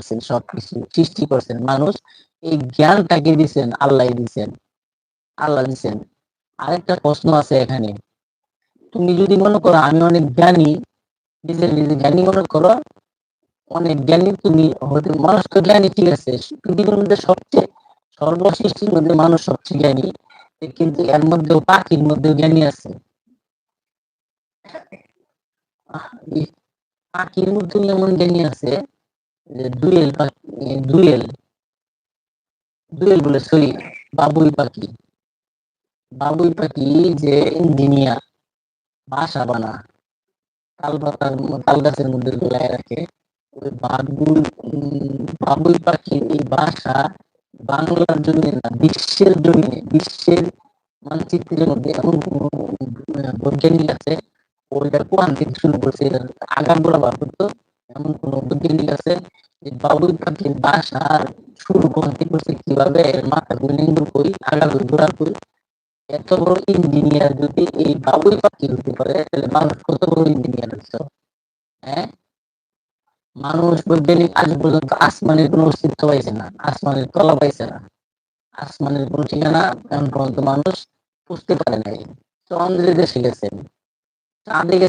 করছেন, সবকিছু সৃষ্টি করছেন। মানুষ এই জ্ঞানটাকে দিচ্ছেন, আল্লাহ দিচ্ছেন, আল্লাহ দিচ্ছেন। আরেকটা প্রশ্ন আছে এখানে, তুমি যদি মনে করো আমি অনেক জ্ঞানী, নিজে নিজে জ্ঞানী মনে করো, অনেক জ্ঞানী তুমি হতে, মানুষ তো জ্ঞানী ঠিক আছে, পৃথিবীর মধ্যে সবচেয়ে সর্বসৃষ্টির মধ্যে মানুষ সবচেয়ে জ্ঞানী, কিন্তু এর মধ্যেও পাখির মধ্যেও জ্ঞানী আছে। পাখির মধ্যে এমন জ্ঞানী আছে যে দুয়েল পাখি, দুয়েল দুয়েল বলে সরি, বাবুই পাখি, বাবুই পাখি যে ইঞ্জিনিয়ার, বাসা বানা, তাল পাতার তাল গাছের মধ্যে গোলায় রাখে, ওই বাবুই পাখির এই বাসা বাংলার জমিনে না, বিশ্বের জমিনে, বিশ্বের মানচিত্রের মধ্যে এমন কোন বৈজ্ঞানিক আছে, ওইটা কোরআন থেকে শুরু করছে, আগাগোড়া বার করতো, এমন কোন বৈজ্ঞানিক আছে যে বাবুই পাখির বাসার শুরু কোরআন থেকে করছে, কিভাবে মাথা গুলিঙ্গ কই আগা কই গোড়া কই। এত বড় ইঞ্জিনিয়ার যদি এই বাবুই পাখি হতে পারে, তাহলে মানুষ কত বড় ইঞ্জিনিয়ার হচ্ছে। হ্যাঁ, মানুষ বৈজ্ঞানিক আজ পর্যন্ত আসমানের কোনো অস্তিত্ব পাইছে না, আসমানের তলা পাইছে না, আসমানের কোনো ঠিকানা এখন পর্যন্ত মানুষ বুঝতে পারে নাই। চন্দ্রে দেশে গেছেন, চাঁদে গেছেন,